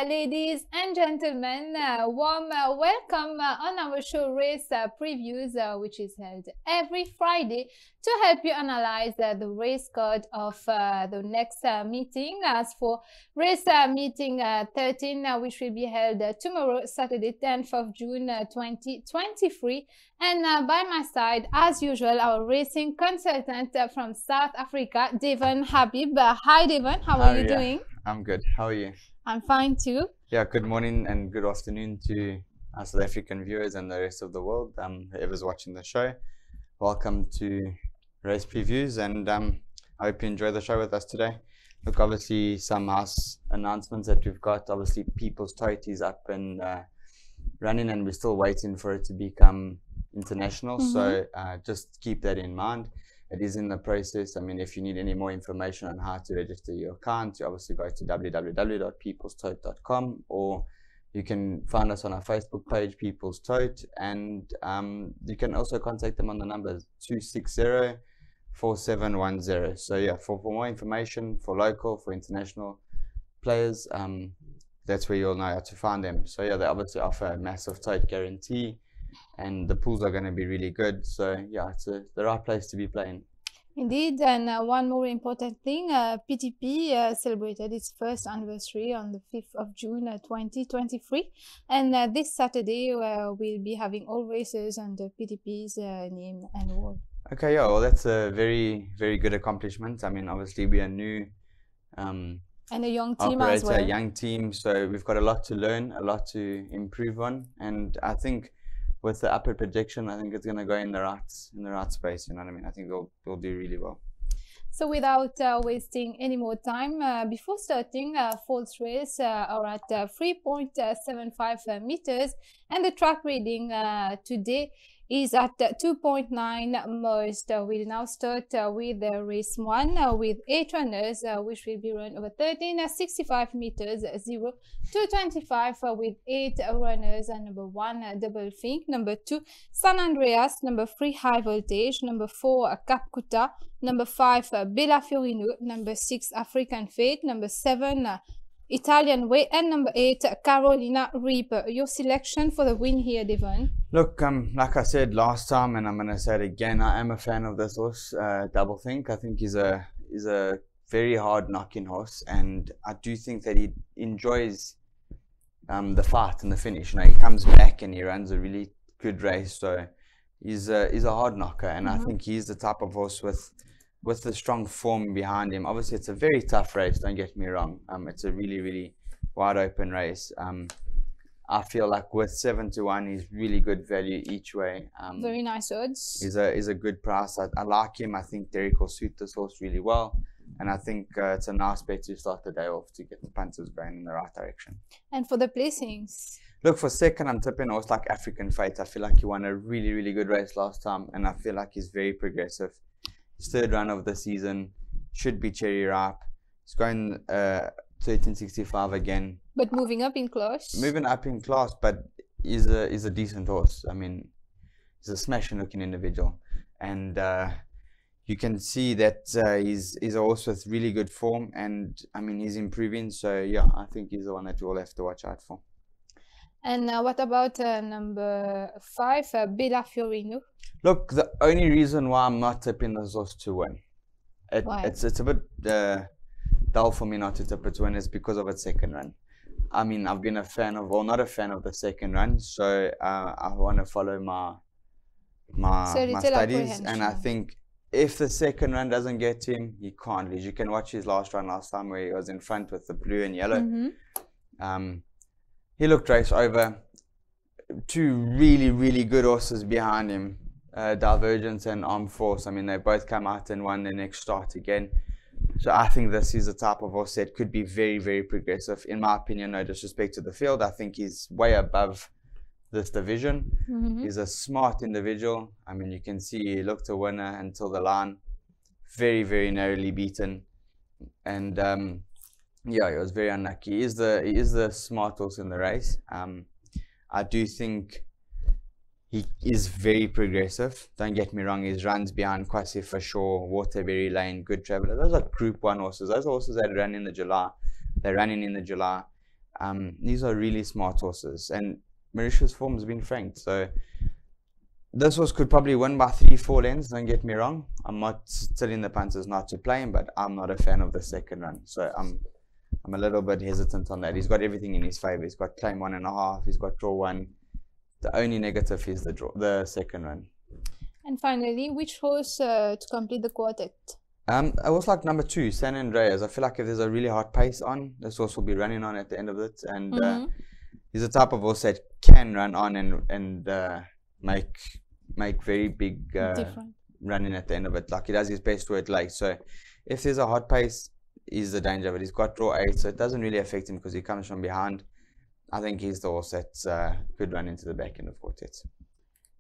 ladies and gentlemen, warm welcome on our show Race Previews, which is held every Friday to help you analyze the race card of the next meeting. As for race meeting 13, which will be held tomorrow, Saturday, 10th of June 2023. And by my side, as usual, our racing consultant from South Africa, Devon Habib. Hi, Devon. How are you doing? I'm good. How are you? I'm fine too. Yeah, good morning and good afternoon to our South African viewers and the rest of the world. Whoever's watching the show, welcome to Race Previews, and I hope you enjoy the show with us today. Look, obviously some house announcements that we've got. Obviously, People's Tote is up and running, and we're still waiting for it to become international. So just keep that in mind. It is in the process. I mean, if you need any more information on how to register your account, you obviously go to www.peoplestote.com, or you can find us on our Facebook page, People's Tote, and you can also contact them on the numbers 260-4710. So yeah, for more information, for local, for international players, that's where you'll know how to find them. So yeah, they obviously offer a massive tote guarantee, and the pools are going to be really good. So yeah, it's the right place to be playing. Indeed, and one more important thing, PTP celebrated its first anniversary on the 5th of June 2023, and this Saturday we'll be having all races under PTP's name and wall. Okay, yeah, well, that's a very, very good accomplishment. I mean, obviously we are new and a young team as well. A young team, so we've got a lot to learn, a lot to improve on, and I think with the upward projection, I think it's going to go in the right space. You know what I mean? I think they'll do really well. So without wasting any more time, before starting, false race are at 3.75 meters, and the track reading today is at 2.9 most. We'll now start with race 1 with 8 runners, which will be run over 1365 meters, 0 to 25 with 8 runners. Number 1, Double Think. Number 2, San Andreas. Number 3, High Voltage. Number 4, Capcuta. Number 5, Bella Fiorino. Number 6, African Fate. Number 7, Italian Way, and number 8, Carolina Reaper. Your selection for the win here, Devon? Look, like I said last time, and I'm going to say it again, I am a fan of this horse, Double Think. I think he's a very hard knocking horse, and I do think that he enjoys the fight and the finish. You know, he comes back and he runs a really good race, so he's a hard knocker, and I think he's the type of horse with the strong form behind him. Obviously, it's a very tough race, don't get me wrong. It's a really, really wide open race. I feel like with 7-1, he's really good value each way. Very nice odds. He's a good price. I like him. I think Derek will suit this horse really well. And I think it's a nice bet to start the day off to get the punters going in the right direction. And for the placings? Look, for second, I'm tipping a horse like African Fate. I feel like he won a really, really good race last time, and I feel like he's very progressive. His third run of the season should be cherry ripe. He's going 1365 again. But moving up in class. Moving up in class, but he's a decent horse. I mean, he's a smashing looking individual, and you can see that he's a horse with really good form, and I mean he's improving. So yeah, I think he's the one that we'll have to watch out for. And what about number 5, Bella Fiorino? Look, the only reason why I'm not tipping this horse to win, it's a bit dull for me not to tip it to win, is because of its second run. I mean, I've been a fan of, well, not a fan of the second run, so I want to follow my studies, and I think if the second run doesn't get to him, he can't lose. You can watch his last run last time where he was in front with the blue and yellow. He looked race over. 2 really, really good horses behind him, Divergence and Armed Force. I mean, they both come out and won the next start again. So I think this is a type of horse that could be very, very progressive. In my opinion, no disrespect to the field, I think he's way above this division. He's a smart individual. I mean, you can see he looked a winner until the line. Very, very narrowly beaten. And yeah, he was very unlucky. He is the smart horse in the race. I do think he is very progressive. Don't get me wrong, his runs behind Kwasi for sure, Waterbury Lane, Good Traveller. Those are Group 1 horses. Those are horses that run in the July. They're running in the July. These are really smart horses, and Mauritius form has been franked. So this horse could probably win by 3-4 lengths, don't get me wrong. I'm not telling the punters not to play him, but I'm not a fan of the second run. So I'm a little bit hesitant on that. He's got everything in his favour. He's got claim 1.5, he's got draw 1. The only negative is the second run. And finally, which horse to complete the quartet? I also like number 2, San Andreas. I feel like if there's a really hot pace on, this horse will be running on at the end of it. And he's the type of horse that can run on and make very big running at the end of it. Like he does his best where it late. So if there's a hot pace, he's the danger of it. He's got draw 8, so it doesn't really affect him because he comes from behind. I think he's the horse that could run into the back end of quartets.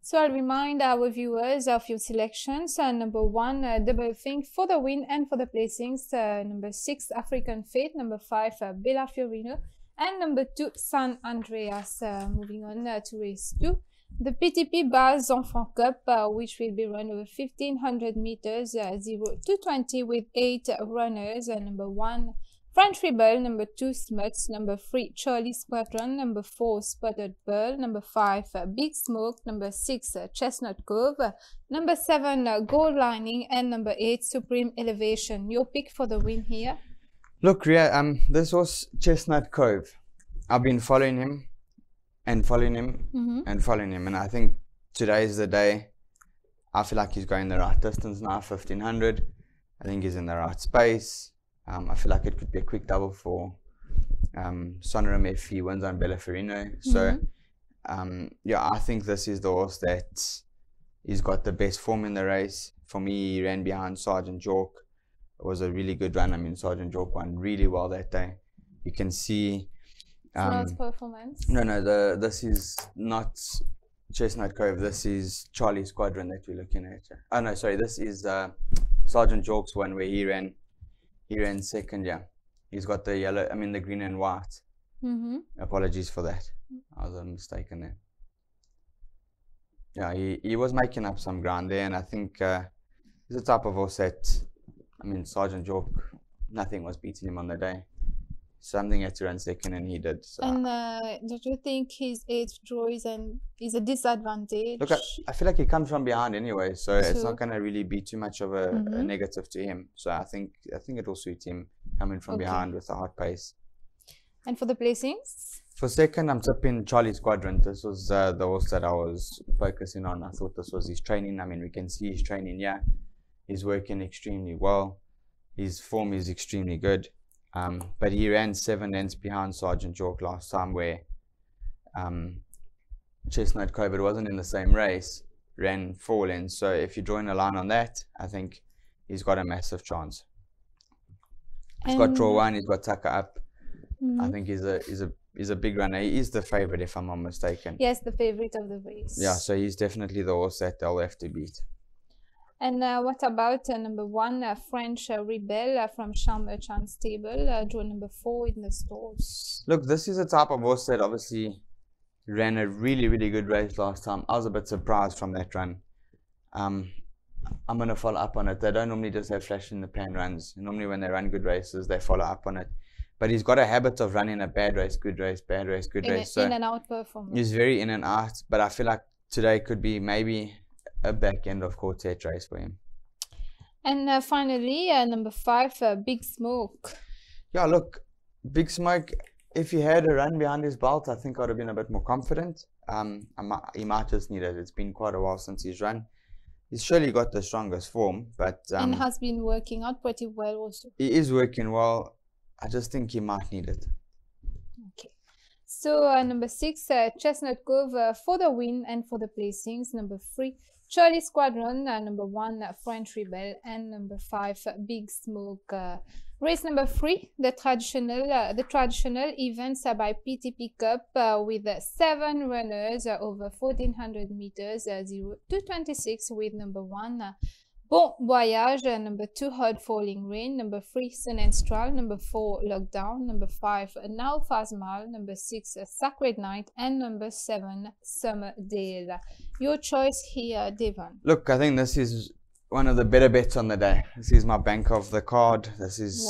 So I'll remind our viewers of your selections. Number 1, Double Think for the win and for the placings. Number 6, African Fate. Number 5, Bella Fiorino. And number 2, San Andreas. Moving on to race 2. The PTP Bas Enfant Cup, which will be run over 1500 meters, 0-220 with 8 runners. Number 1, French Rebel. Number 2, Smuts. Number 3, Charlie Squadron. Number 4, Spotted Pearl. Number 5, Big Smoke. Number 6, Chestnut Cove. Number 7, Gold Lining. And number 8, Supreme Elevation. Your pick for the win here? Look, Ria, this was Chestnut Cove. I've been following him and following him and following him, and I think today is the day. I feel like he's going the right distance now, 1500. I think he's in the right space. I feel like it could be a quick double for Sonorum if he wins on Bella Fiorino. So yeah, I think this is the horse that he's got the best form in the race. For me, he ran behind Sergeant York. It was a really good run. I mean, Sergeant York won really well that day. You can see performance. No, this is not Chestnut Cove. This is Charlie Squadron that we're looking at. Oh no, sorry, this is Sergeant York's one where he ran second. Yeah, he's got the yellow, the green and white. Apologies for that. I was mistaken there. Yeah, he was making up some ground there, and I think he's the type of horse that, Sergeant York, nothing was beating him on the day. Something had to run second, and he did. So. And do you think his 8th draw is a disadvantage? Look, I feel like he comes from behind anyway, so it's not going to really be too much of a negative to him. So I think it will suit him coming from behind with a hot pace. And for the placings? For second, I'm tipping Charlie Squadron. This was the horse that I was focusing on. I thought this was his training. We can see his training. Yeah, he's working extremely well. His form is extremely good. But he ran 7 lengths behind Sergeant York last time, where Chestnut Cove, it wasn't in the same race, ran 4 lengths. So if you're drawing a line on that, I think he's got a massive chance. He's got draw 1, he's got Tucker up. I think he's a big runner. He is the favorite, if I'm not mistaken. Yes, the favorite of the race. Yeah, so he's definitely the horse that they'll have to beat. And what about number 1, French Rebel from Charles Merchant Stable, draw number 4 in the stalls? Look, this is a type of horse that obviously ran a really, really good race last time. I was a bit surprised from that run. I'm going to follow up on it. They don't normally just have flash in the pan runs. Normally when they run good races, they follow up on it. But he's got a habit of running a bad race, good race, bad race, good race. In and out performance. He's very in and out, but I feel like today could be maybe a back end of quartet race for him. And finally, number 5, Big Smoke. Yeah, look, Big Smoke, if he had a run behind his belt, I think I would have been a bit more confident. He might just need it. It's been quite a while since he's run. He's surely got the strongest form, but and has been working out pretty well also. He is working well. I just think he might need it. Okay. So number 6, Chestnut Cove for the win and for the placings. Number 3, Charlie Squadron. Number 1, French Rebel. And number 5, Big Smoke. Race number 3, the traditional events by PTP Cup with 7 runners over 1400 meters, 0-226 with number 1, Bon Voyage, number 2, Hard Falling Rain, number 3, Senestral, number 4, Lockdown, number 5, Now Fazmal, number 6, Sacred Night, and number 7, Summerdale. Your choice here, Devon. Look, I think this is one of the better bets on the day. This is my bank of the card. This is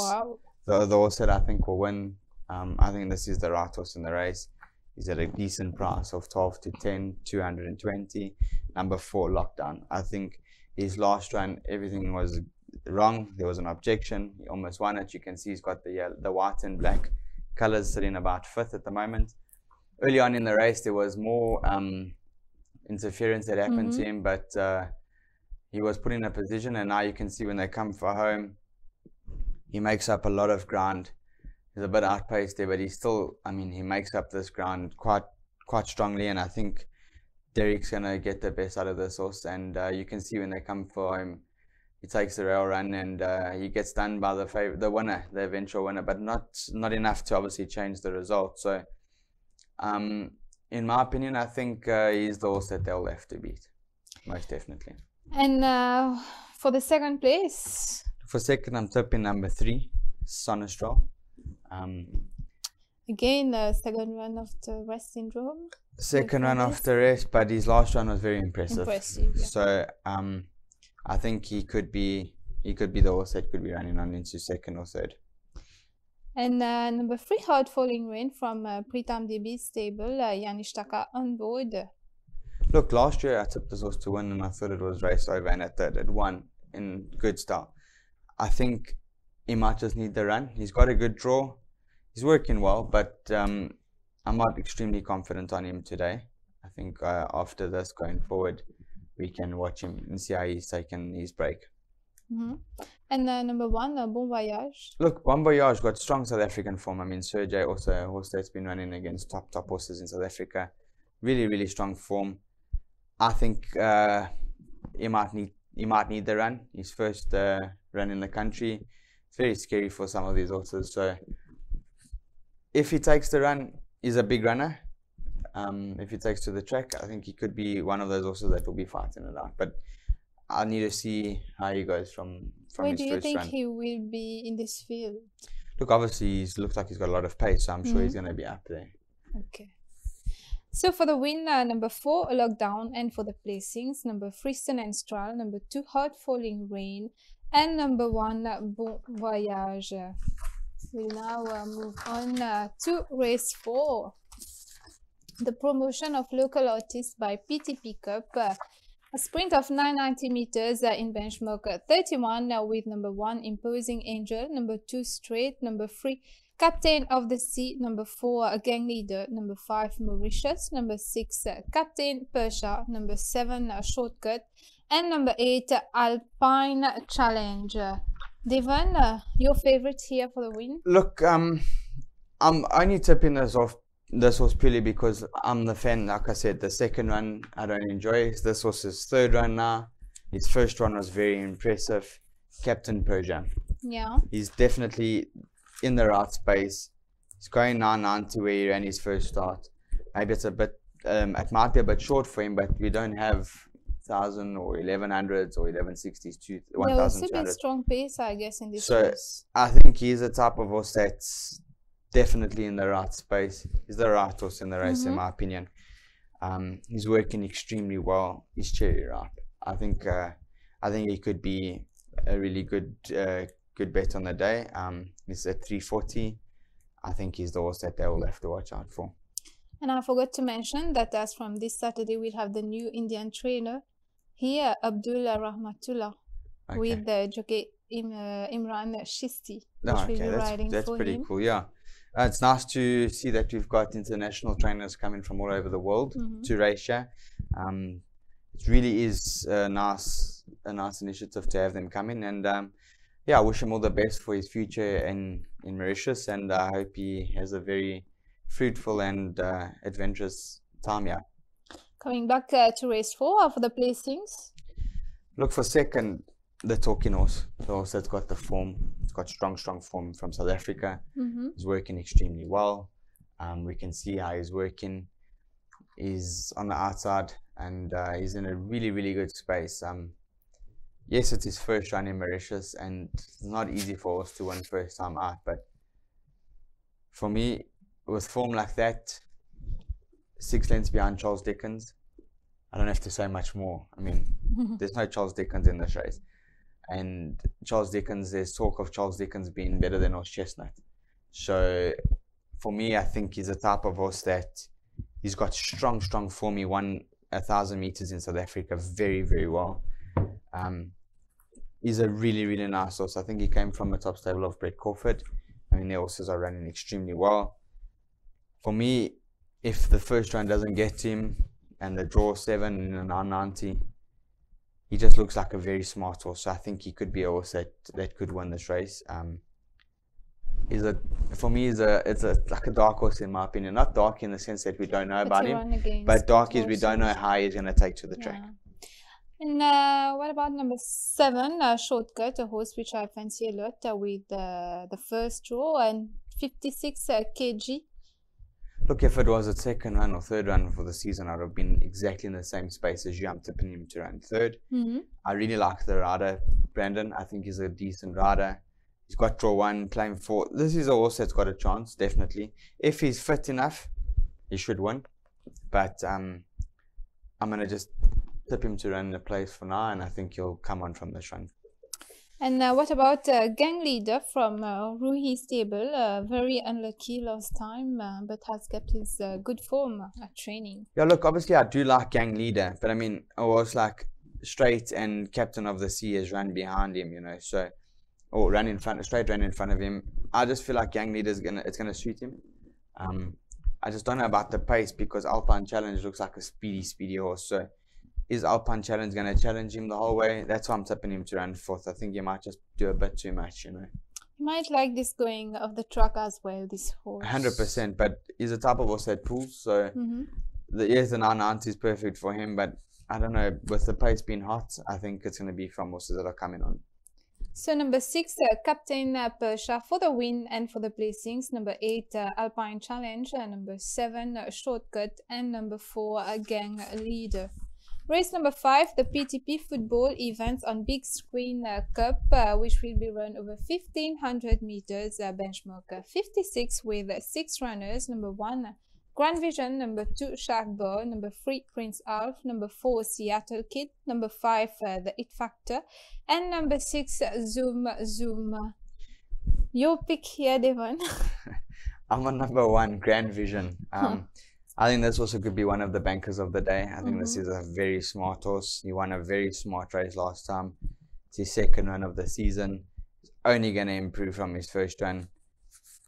the horse that I think will win I think this is the right horse in the race. He's at a decent price of 12 to 10, 220. Number 4, Lockdown. I think his last run, everything was wrong. There was an objection. He almost won it. You can see he's got the white and black colors sitting about 5th at the moment. Early on in the race, there was more interference that happened to him, but he was put in a position, and now you can see when they come for home, he makes up a lot of ground. He's a bit outpaced there, but he's still, I mean, he makes up this ground quite strongly, and I think Derek's going to get the best out of this horse. And you can see when they come for him, he takes the rail run, and he gets done by the winner, the eventual winner, but not enough to obviously change the result. So in my opinion, I think he's the horse that they'll have to beat, most definitely. And for the second place? For second, I'm tipping number 3, Sonnestrahl. Again, the second run of the rest syndrome. Second run of the rest, but his last run was very impressive. Yeah. So I think he could be the horse that could be running on into second or third. And number 3, Hard Falling Rain from Devon Habib's stable, Yanishtaka on board. Look, last year I tipped this horse to win, and I thought it was race over, and it won in good style. I think he might just need the run. He's got a good draw. He's working well, but I'm not extremely confident on him today. I think after this, going forward, we can watch him and see how he's taken his break. And number 1, Bon Voyage. Look, Bon Voyage got strong South African form. I mean, Sergey also a horse that's been running against top horses in South Africa. Really, really strong form. I think he might need the run. His first run in the country. It's very scary for some of these horses. So if he takes the run, he's a big runner. If he takes to the track, I think he could be one of those horses that will be fighting it out. But I need to see how he goes from his first run. Where do you think he will be in this field? Look, obviously, he looks like he's got a lot of pace, so I'm sure he's going to be up there. Okay. So for the win, number 4, Lockdown, and for the placings, number 3, Sonnestrahl, number 2, Hard Falling Rain, and number 1, Bon Voyage. We'll now move on to race 4. The promotion of local artists by PT Pickup. A sprint of 990 meters in benchmark 31 with number 1, Imposing Angel, number 2, Straight, number 3, Captain of the Sea, number 4, Gang Leader, number 5, Mauritius, number 6, Captain Persia, number 7, Shortcut, and number 8, Alpine Challenge. Devon, your favorite here for the win? Look, I'm only tipping this horse purely because I'm the fan. Like I said, the second run I don't enjoy. This horse's third run now. His first run was very impressive. Captain Persia. Yeah. He's definitely in the right space. He's going 990 where he ran his first start. Maybe it's a bit, it might be a bit short for him, but we don't have 1,000 or 1,100s or 1,160s to 1,200. There was a bit strong pace, I guess, in this race. I think he's the type of horse that's definitely in the right space. He's the right horse in the race, in my opinion. He's working extremely well. He's cherry ripe. I think he could be a really good bet on the day. He's at 340. I think he's the horse that they will have to watch out for. And I forgot to mention that as from this Saturday, we'll have the new Indian trainer here, Abdul Rahmatullah, with the jockey Imran Shisti, which will be riding that's for pretty him. Cool, yeah. It's nice to see that we've got international trainers coming from all over the world to race here. It really is a nice initiative to have them come in, and I wish him all the best for his future in Mauritius, and I hope he has a very fruitful and adventurous time here. Coming back to race 4 for the placings. Look, for second, the Talking Horse. The horse that's got the form. It's got strong form from South Africa. He's working extremely well. We can see how he's working. He's on the outside, and he's in a really, really good space. Yes, it's his first run in Mauritius, and it's not easy for us to win first time out. But for me, with form like that, 6 lengths behind Charles Dickens, I don't have to say much more. I mean, there's no Charles Dickens in this race. And Charles Dickens, there's talk of Charles Dickens being better than Horse Chestnut. So for me, I think he's a type of horse that he's got strong form. He won 1,000 meters in South Africa very, very well. He's a really nice horse. I think he came from a top stable of Brett Crawford. I mean, the horses are running extremely well. For me, if the first run doesn't get him and the draw 7 in a 990, he just looks like a very smart horse. So I think he could be a horse that could win this race. For me, it's like a dark horse in my opinion. Not dark in the sense that we don't know about him, but dark is we don't know how he's going to take to the track. And what about number 7, Shortcut, a horse which I fancy a lot with the first draw and 56 kg. Look, if it was a second run or third run for the season, I'd have been exactly in the same space as you. I'm tipping him to run third. I really like the rider, Brandon. I think he's a decent rider. He's got draw 1, playing 4. This is a horse that's got a chance, definitely. If he's fit enough, he should win. But I'm going to just tip him to run the place for now, and I think he'll come on from this run. And what about Gang Leader from Ruhi stable? Very unlucky last time, but has kept his good form at training. Yeah, look, obviously I do like Gang Leader, but I mean, I was like Straight and Captain of the Sea has run behind him, you know, so or ran in front, Straight ran in front of him. I just feel like Gang Leader it's gonna suit him. I just don't know about the pace because Alpine Challenge looks like a speedy horse. So is Alpine Challenge going to challenge him the whole way? That's why I'm tipping him to run 4th. I think he might just do a bit too much, you know. He might like this going off the track as well, this horse. 100%, but he's a type of horse that pulls, so the 990 is perfect for him, but I don't know, with the pace being hot, I think it's going to be from horses that are coming on. So number 6, Captain Persha for the win and for the placings. Number 8, Alpine Challenge. Number 7, Shortcut. And number 4, Gang Leader. Race number 5, the PTP football event on big screen cup, which will be run over 1500 meters, benchmark 56 with 6 runners. Number 1, Grand Vision. Number 2, Shark Bar. Number 3, Prince Alf. Number 4, Seattle Kid. Number 5, The It Factor. And number 6, Zoom. Your pick here, Devon. I'm on number 1, Grand Vision. I think this also could be one of the bankers of the day. I think this is a very smart horse. He won a very smart race last time. It's his second run of the season. He's only going to improve from his first run.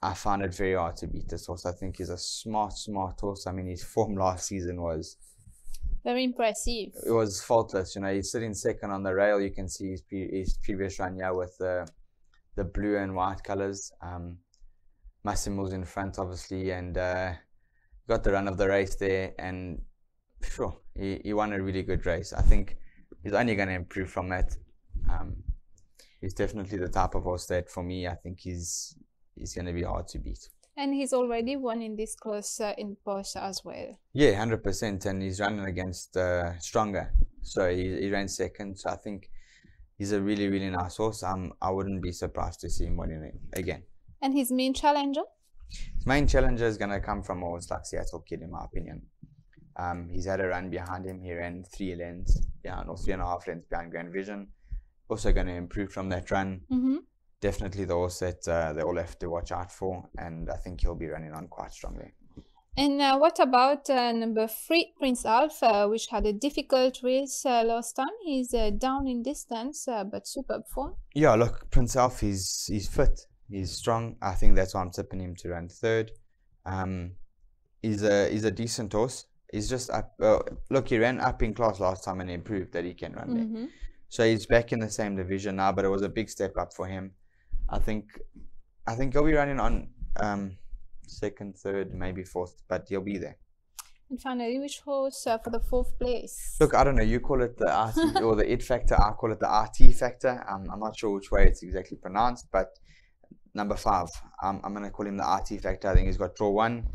I found it very hard to beat this horse. I think he's a smart horse. I mean, his form last season was very impressive. It was faultless. You know, he's sitting second on the rail. You can see his previous run here with the blue and white colors. Massimo's in front, obviously, and got the run of the race there, and sure, he won a really good race. I think he's only going to improve from that. He's definitely the type of horse that, for me, I think he's going to be hard to beat. And he's already won in this class in Porsche as well. Yeah, 100%, and he's running against Stronger, so he ran second. So I think he's a really nice horse. I wouldn't be surprised to see him winning it again. And his main challenger? His main challenger is going to come from a horse like Seattle Kid, in my opinion. He's had a run behind him. He ran 3 lengths behind, or 3.5 lengths behind Grand Vision. Also going to improve from that run. Definitely the horse that they all have to watch out for, and I think he'll be running on quite strongly. And what about number 3, Prince Alf, which had a difficult race last time? He's down in distance, but superb form. Yeah, look, Prince Alf, he's fit. He's strong. I think that's why I'm tipping him to run 3rd. He's a decent horse. He's just up. Look, he ran up in class last time and improved that he can run there. So he's back in the same division now, but it was a big step up for him. I think he'll be running on 2nd, 3rd, maybe 4th, but he'll be there. And finally, which horse for the 4th place? Look, I don't know. You call it the RT or the It Factor. I call it the RT Factor. I'm not sure which way it's exactly pronounced, but number 5, I'm going to call him the RT Factor. I think he's got draw 1,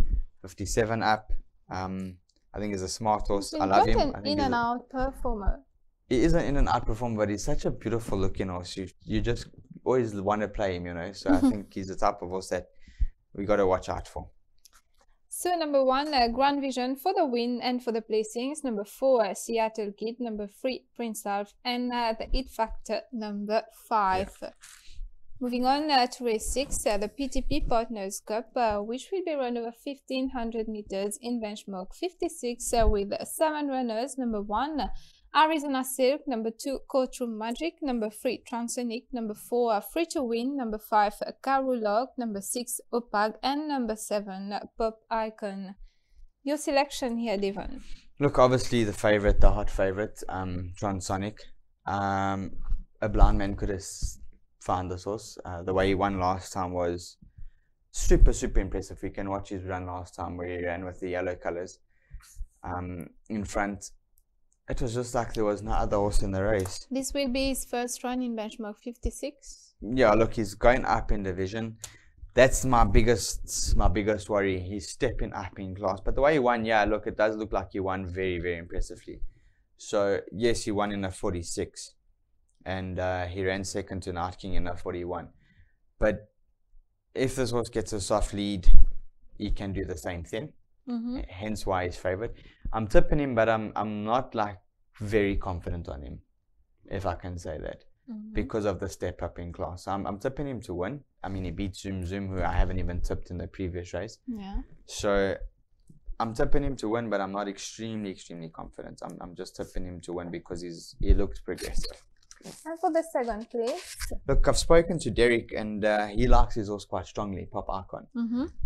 57 up. I think he's a smart horse. I love him. An in and out performer. He is an in and out performer, but he's such a beautiful looking horse. You just always want to play him, you know. So I think he's the type of horse that we got to watch out for. So number 1, Grand Vision for the win and for the placings. Number 4, Seattle Kid. Number 3, Prince Alf. And the It Factor, number 5. Yeah. Moving on to race 6, the PTP Partners Cup, which will be run over 1500 meters in benchmark 56 with 7 runners. Number 1, Arizona Silk. Number 2, Courtroom Magic. Number 3, Transonic. Number 4, Free to Win. Number 5, Karulog. Number 6, Opag. And number 7, Pop Icon. Your selection here, Devon. Look, obviously the hot favorite, Transonic. A blind man could have found this horse. The way he won last time was super impressive. We can watch his run last time where he ran with the yellow colors in front. It was just like there was no other horse in the race. This will be his first run in benchmark 56. Yeah, look, he's going up in division. That's my biggest worry. He's stepping up in class. But the way he won, yeah, look, it does look like he won very impressively. So yes, he won in a 46. And he ran second to Night King in a 41. But if this horse gets a soft lead, he can do the same thing. Hence why he's favorite. I'm tipping him, but I'm not like very confident on him, if I can say that, because of the step up in class. I'm tipping him to win. I mean, he beat Zoom Zoom, who I haven't even tipped in the previous race. Yeah. So I'm tipping him to win, but I'm not extremely confident. I'm just tipping him to win because he looks progressive. And for the second place? Look, I've spoken to Derek, and he likes his horse quite strongly, Pop Icon.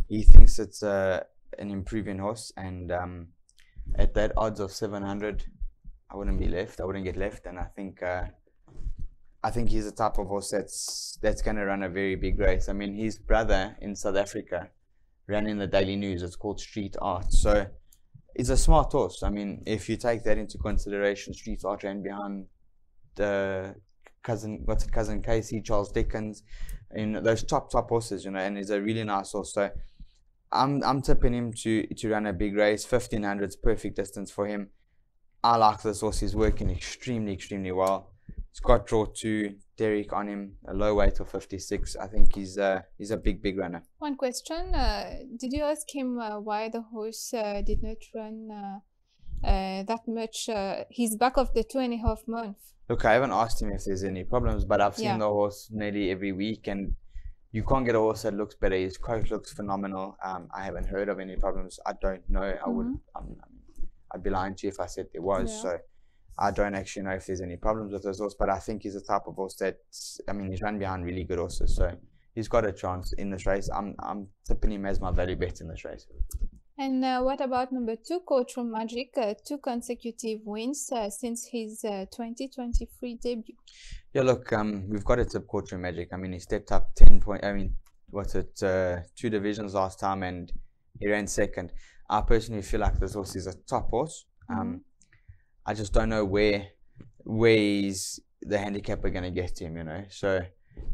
He thinks it's an improving horse, and at that odds of 700, I wouldn't get left, and I think he's the type of horse that's going to run a very big race. I mean, his brother in South Africa ran in the Daily News. It's called Street Art. So it's a smart horse. I mean, if you take that into consideration, Street Art ran behind cousin Casey, Charles Dickens, those top horses, and he's a really nice horse. So I'm tipping him to run a big race. 1500 is perfect distance for him. I like this horse. He's working extremely well. He's got draw 2, Derek on him, a low weight of 56. I think he's a big runner. One question: did you ask him why the horse did not run that much? He's back of the 2.5 months. Look, I haven't asked him if there's any problems, but I've seen the horse nearly every week, and you can't get a horse that looks better. His coat looks phenomenal. I haven't heard of any problems. I don't know. I'd be lying to you if I said there was. So I don't actually know if there's any problems with this horse, but I think he's the type of horse that, he's run behind really good horses, so he's got a chance in this race. I'm tipping him as my value bet in this race. And what about number 2, Courtroom Magic? 2 consecutive wins since his 2023 debut. Yeah, look, we've got to tip Courtroom Magic. I mean, he stepped up 10 points. I mean, 2 divisions last time, and he ran second. I personally feel like this horse is a top horse. I just don't know where the handicap are going to get him, So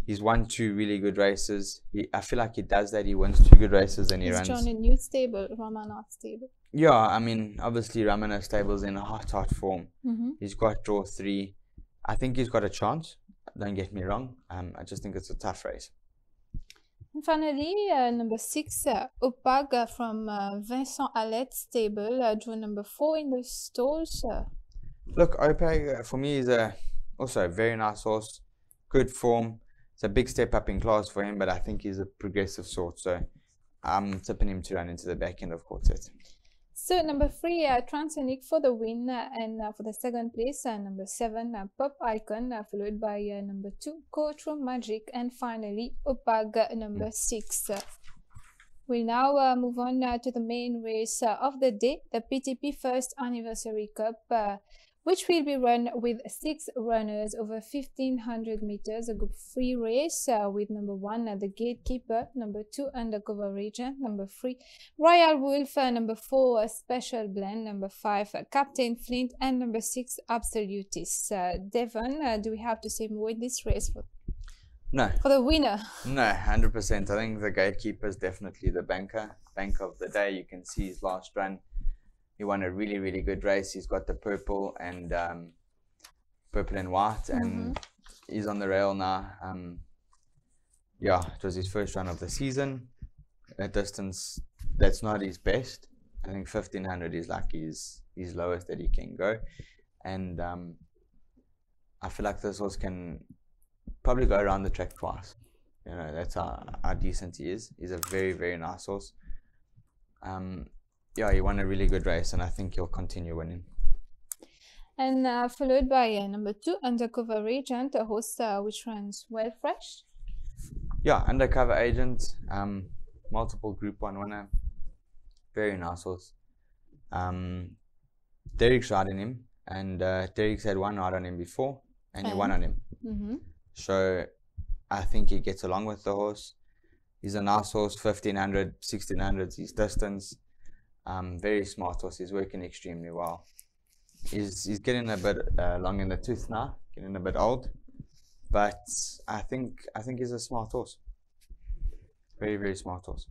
he's won 2 really good races. I feel like he does that. He wins 2 good races and he runs. He's joined a new stable, Ramana stable. Yeah, I mean, obviously Ramana stable's in a hot form. He's got draw 3. I think he's got a chance. Don't get me wrong. I just think it's a tough race. And finally, number 6, Opag from Vincent Allet's stable, draw number 4 in the stalls. Look, Opag for me is also a very nice horse, good form. It's a big step up in class for him, but I think he's a progressive sort, so I'm tipping him to run into the back end of quartet. So number 3, Transonic for the win, and for the second place, number 7, Pop Icon, followed by number 2, Courtroom Magic, and finally Opag, number 6. We'll now move on to the main race of the day, the PTP First Anniversary Cup, which will be run with 6 runners over 1500 meters, a Group 3 race with number 1, the Gatekeeper, number 2, Undercover Regent, number 3, Royal Wolf, number 4, Special Blend, number 5, Captain Flint, and number 6, Absolutist. Devon, do we have to say more in this race No. For the winner? No, 100%. I think the Gatekeeper is definitely the bank of the day. You can see his last run. He won a really good race. He's got the purple and white, and he's on the rail now. Yeah, it was his first run of the season. At distance, that's not his best. I think 1500 is like his lowest that he can go, and I feel like this horse can probably go around the track twice. You know, that's how decent he is. He's a very, very nice horse. Yeah, he won a really good race, and I think he'll continue winning. And followed by number 2, Undercover Agent, a horse which runs well fresh. Yeah, Undercover Agent, multiple Group 1 winner. Very nice horse. Derek's riding him, and Derek's had one ride on him before, and he won on him. So I think he gets along with the horse. He's a nice horse, 1500, 1600, his distance. Very smart horse. He's working extremely well. He's getting a bit long in the tooth now, getting a bit old, but I think he's a smart horse. Very, very smart horse.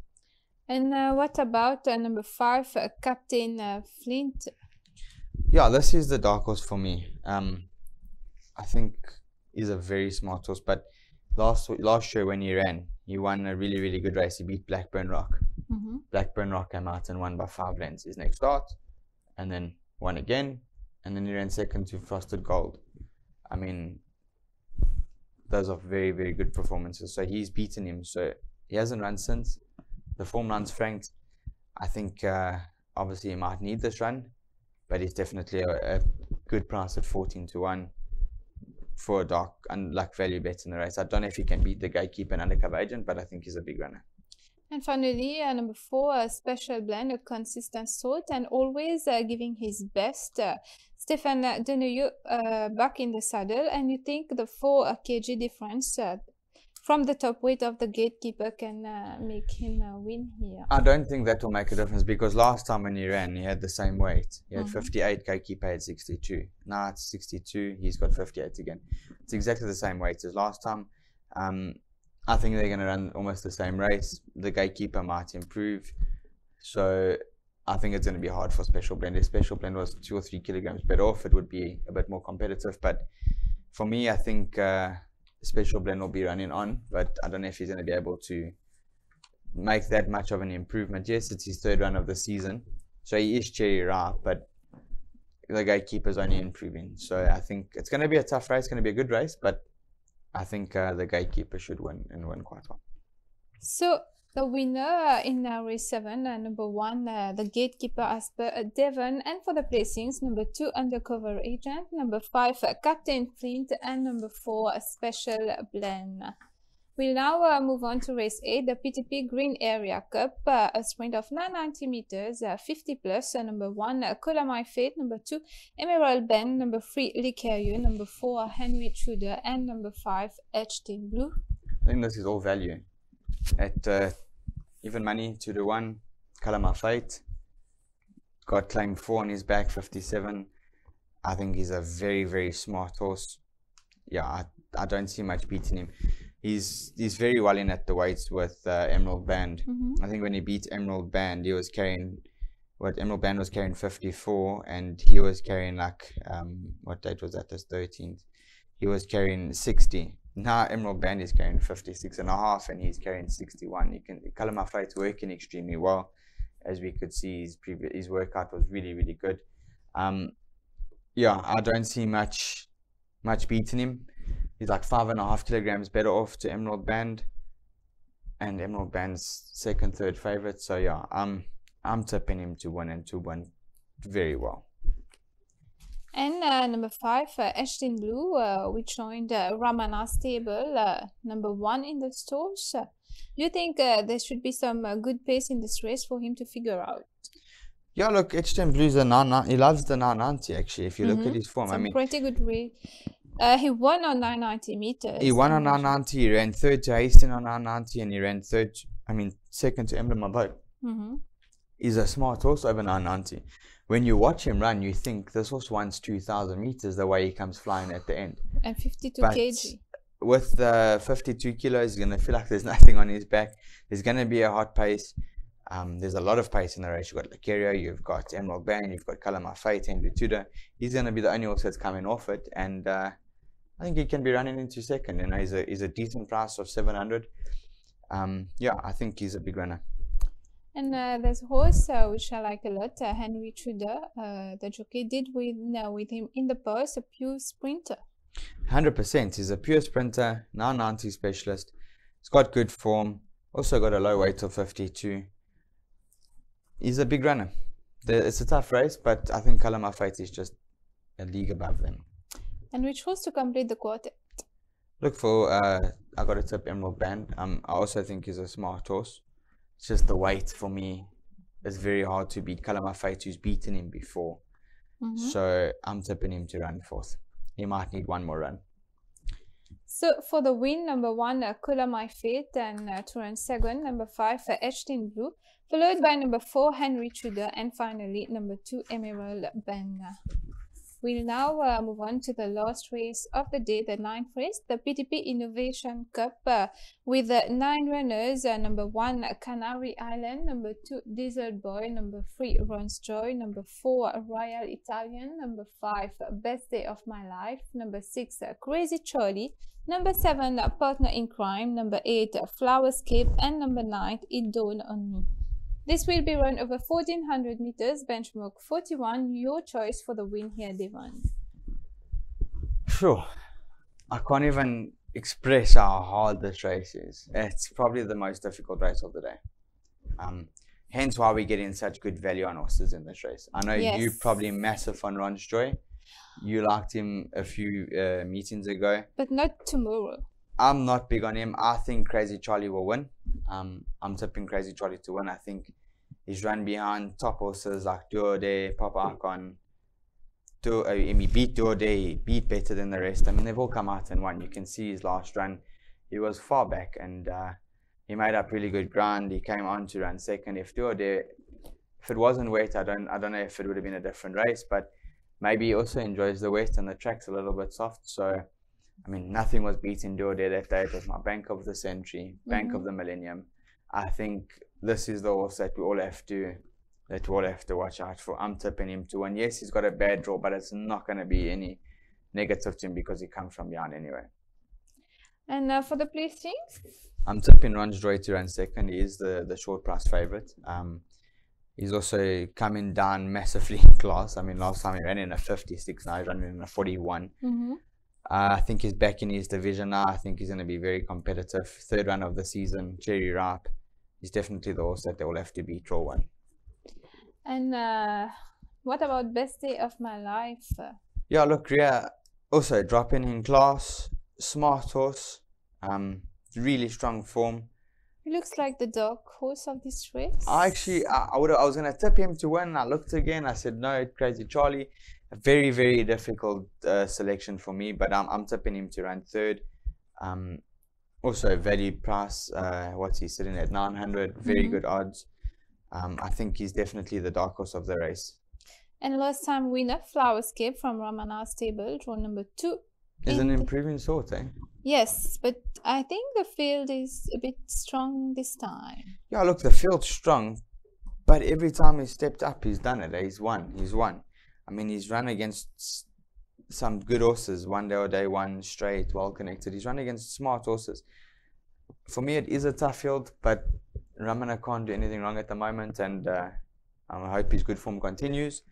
And what about number 5, Captain Flint? Yeah, this is the dark horse for me. I think he's a very smart horse, but last year when he ran, he won a really, really good race. He beat Blackburn Rock. Blackburn Rock came out and won by 5 lengths his next start, and then won again, and then he ran second to Frosted Gold. I mean, those are very, very good performances. So he's beaten him. So he hasn't run since. The form runs franked. I think obviously he might need this run, but he's definitely a good price at 14 to 1 for a dark and luck value bet in the race. I don't know if he can beat the Gatekeeper and Undercover Agent, but I think he's a big runner. And finally, number 4, a Special Blend, a consistent sort and always giving his best. Stefan Deneuille back in the saddle, and you think the 4 kg difference from the top weight of the Gatekeeper can make him win here? I don't think that will make a difference, because last time when he ran, he had the same weight. He had 58, Gatekeeper had 62. Now it's 62, he's got 58 again. It's exactly the same weight as last time. I think they're going to run almost the same race. The Gatekeeper might improve. So I think it's going to be hard for Special Blend. If Special Blend was 2 or 3 kilograms better off, it would be a bit more competitive. But for me, I think Special Blend will be running on, but I don't know if he's going to be able to make that much of an improvement. Yes, it's his 3rd run of the season, so he is cherry ripe, but the Gatekeeper's only improving. So I think it's going to be a tough race, going to be a good race, but I think the Gatekeeper should win, and win quite well. So the winner in race 7, number 1, the Gatekeeper as per Devon, and for the placings, number 2, Undercover Agent, number 5, Captain Flint, and number 4, Special Blend. We'll now move on to race 8, the PTP Green Area Cup, a sprint of 990 meters, 50 plus, number 1, Colomai Fate, number 2, Emerald Bend, number 3, Licarieux, number 4, Henry Tudor, and number 5, Etched in Blue. I think this is all value. At even money, 2 to 1, Colomai Fate, got claim 4 on his back, 57. I think he's a very, very smart horse. Yeah, I don't see much beating him. He's very well in at the weights with Emerald Band. I think when he beat Emerald Band, he was carrying, Emerald Band was carrying 54, and he was carrying like, what date was that? That's 13th. He was carrying 60. Now Emerald Band is carrying 56.5, and he's carrying 61. Colomai Fate's working extremely well, as we could see. His workout was really, really good. Yeah, I don't see much beating him. He's like 5.5 kilograms better off to Emerald Band, and Emerald Band's 2nd, 3rd favorite. So yeah, I'm tipping him to win, and to win very well. And number 5, Etched in Blue, which joined Ramana stable, number 1 in the stores. Do you think there should be some good pace in this race for him to figure out? Yeah, look, Etched in Blue's he loves the 990 actually. If you look at his form, I mean, pretty good race. He won on 990 meters. He won on 990. He ran 3rd to Hastings on 990, and he ran 2nd to Emblem Abode. He's a smart horse over 990. When you watch him run, you think this horse wants 2,000 meters the way he comes flying at the end. And 52 kg. With the 52 kilos, he's going to feel like there's nothing on his back. There's going to be a hot pace. There's a lot of pace in the race. You've got Licarieux, you've got Emerald Band, you've got Colomai Fate, Henry Tudor. He's going to be the only horse that's coming off it, and I think he can be running into 2nd. You know, he's a decent price of 700. Yeah, I think he's a big runner. And there's a horse which I like a lot, Henry Tudor. The jockey did win with him in the past, a pure sprinter. 100%. He's a pure sprinter, 990 specialist. He's got good form. Also got a low weight of 52. He's a big runner. It's a tough race, but I think Kalama Fight is just a league above them. And which horse to complete the quartet? Look for, I got a tip Emerald Band. I also think he's a smart horse. It's just the weight for me is very hard to beat. Kalama Fight, who's beaten him before. So I'm tipping him to run fourth. He might need one more run. So for the win, number 1, Kalama Fight, and to run second, number 5, Etched in Blue, followed by number 4, Henry Tudor, and finally number 2, Emerald Band. We'll now move on to the last race of the day, the 9th race, the PTP Innovation Cup, with 9 runners. Number 1, Canary Island, number 2, Desert Boy, number 3, Runs Joy, number 4, Royal Italian, number 5, Best Day of My Life, number 6, Crazy Charlie, number 7, Partner in Crime, number 8, Flowerscape, and number 9, It Dawned on Me. This will be run over 1400 meters, benchmark 41. Your choice for the win here, Devon. Sure. I can't even express how hard this race is. It's probably the most difficult race of the day. Hence why we're getting such good value on horses in this race. I know you're probably massive on Ron's Joy. You liked him a few meetings ago. But not tomorrow. I'm not big on him. I think Crazy Charlie will win. I'm tipping Crazy Charlie to win. I think he's run behind top horses like Duode, Papa Icon. He beat Duode, he beat better than the rest. I mean, they've all come out and won. You can see his last run. He was far back and he made up really good ground. He came on to run second. If it wasn't wet, I don't know if it would have been a different race, but maybe he also enjoys the wet and the track's a little bit soft. So I mean, nothing was beaten Duode that day. It was my bank of the century, bank of the millennium. I think this is the horse that we all have to watch out for. I'm tipping him to win. Yes, he's got a bad draw, but it's not going to be any negative to him because he comes from behind anyway. And for the placings? I'm tipping Ron's Joy to run second. He is the short price favorite. He's also coming down massively in class. I mean, last time he ran in a 56, now he's running in a 41. I think he's back in his division now. I think he's going to be very competitive. Third run of the season, cherry ripe. He's definitely the horse that they will have to beat draw one. And what about Best Day of My Life? Yeah, look, Ria also dropping in class. Smart horse. Really strong form. He looks like the dark horse of this race. I was going to tip him to win. I looked again. I said, no, Crazy Charlie. A very, very difficult selection for me, but I'm tipping him to run third. Also, value price. What's he sitting at? 900. Very good odds. I think he's definitely the dark horse of the race. And last time winner, Flowerscape from Ramana Stable, draw number 2. Is an improving sort, eh? Yes, but I think the field is a bit strong this time. Yeah, look, the field's strong, but every time he's stepped up, he's done it. He's won. I mean, he's run against some good horses. One Day, one straight, well connected. He's run against smart horses. For me, it is a tough field, but Ramana can't do anything wrong at the moment, and I hope his good form continues.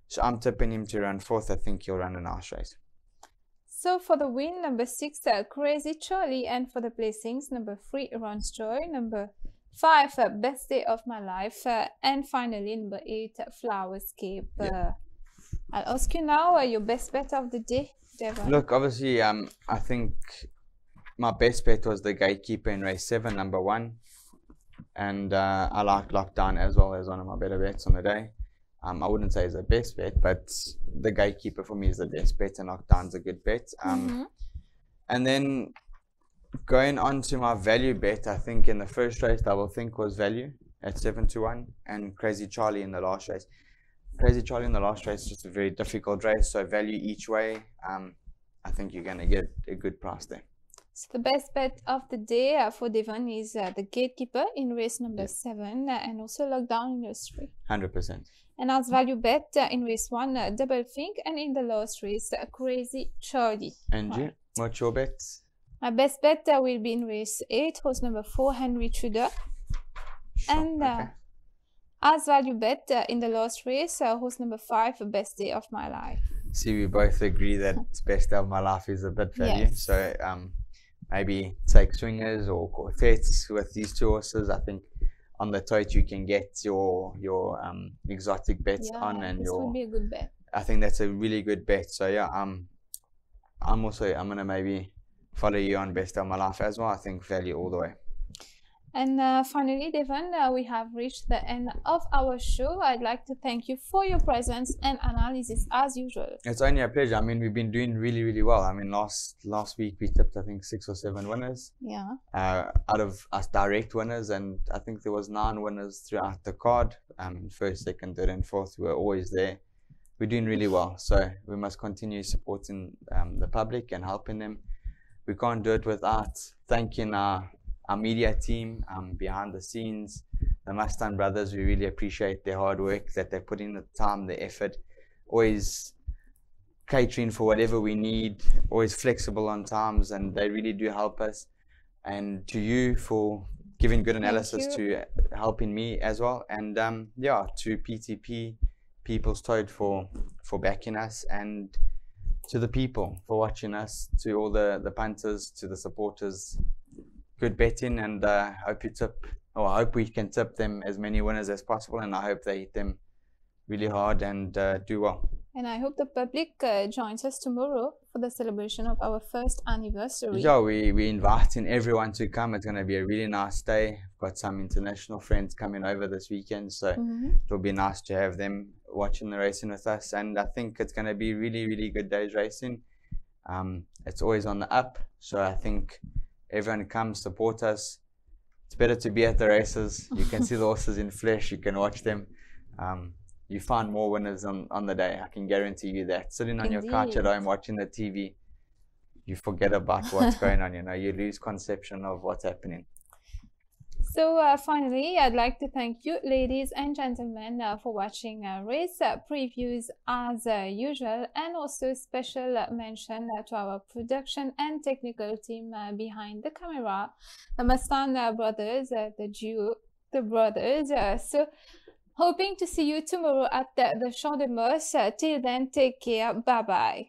So I'm tipping him to run fourth. I think he'll run a nice race. So for the win, number 6, Crazy Charlie, and for the placings, number 3, Runs Joy, number 5, Best Day of My Life, and finally number 8, Flowerscape. I'll ask you now your best bet of the day, Devon. Look, obviously, I think my best bet was the Gatekeeper in race 7, number 1, and I like Lockdown as well as one of my better bets on the day. I wouldn't say it's the best bet, but the Gatekeeper for me is the best bet, and Lockdown's a good bet. And then going on to my value bet, I think in the first race, Double Think was value at 7-1, and Crazy Charlie in the last race. Crazy Charlie in the last race is just a very difficult race, so value each way. I think you're going to get a good price there. So the best bet of the day for Devon is the Gatekeeper in race number 7, and also Lockdown in race 3. 100%. And as value bet in race 1, Double Think, and in the last race, Crazy Charlie. And you, what's your bets? My best bet will be in race 8, horse number 4, Henry Tudor. And as value bet in the last race, horse number 5, Best Day of My Life. See, we both agree that Best Day of My Life is a bit value. Yes. So maybe take swingers or quartets with these two horses. I think on the tote you can get your exotic bets on, and this would be a good bet. I think that's a really good bet. So yeah, I'm gonna maybe follow you on Best of My Life as well. I think value all the way. And finally, Devon, we have reached the end of our show. I'd like to thank you for your presence and analysis as usual. It's only a pleasure. I mean, we've been doing really, really well. I mean, last week we tipped, I think, 6 or 7 winners. Yeah. Out of us direct winners, and I think there was 9 winners throughout the card. First, second, third, and fourth. We were always there. We're doing really well. So we must continue supporting the public and helping them. We can't do it without thanking our media team behind the scenes, the Mustang brothers. We really appreciate their hard work, that they put in the time, the effort, always catering for whatever we need, always flexible on times, and they really do help us. And to you for giving good analysis, to helping me as well, and yeah, to PTP, People's Toad, for backing us, and to the people for watching us, to all the punters, to the supporters. Good betting, and I hope we can tip them as many winners as possible, and I hope they hit them really hard and do well. And I hope the public joins us tomorrow for the celebration of our 1st anniversary. Yeah, we're inviting everyone to come. It's going to be a really nice day. I've got some international friends coming over this weekend, so it'll be nice to have them watching the racing with us. And I think it's going to be really, really good days racing. It's always on the up, so I think everyone come support us. It's better to be at the races. You can see the horses in flesh. You can watch them. You find more winners on the day. I can guarantee you that. Sitting on your couch at home watching the TV, you forget about what's going on. You lose conception of what's happening. So finally, I'd like to thank you, ladies and gentlemen, for watching race previews as usual, and also special mention to our production and technical team behind the camera, the Mustang brothers, the duo, the brothers. So hoping to see you tomorrow at the Champ de Mars. Till then, take care. Bye-bye.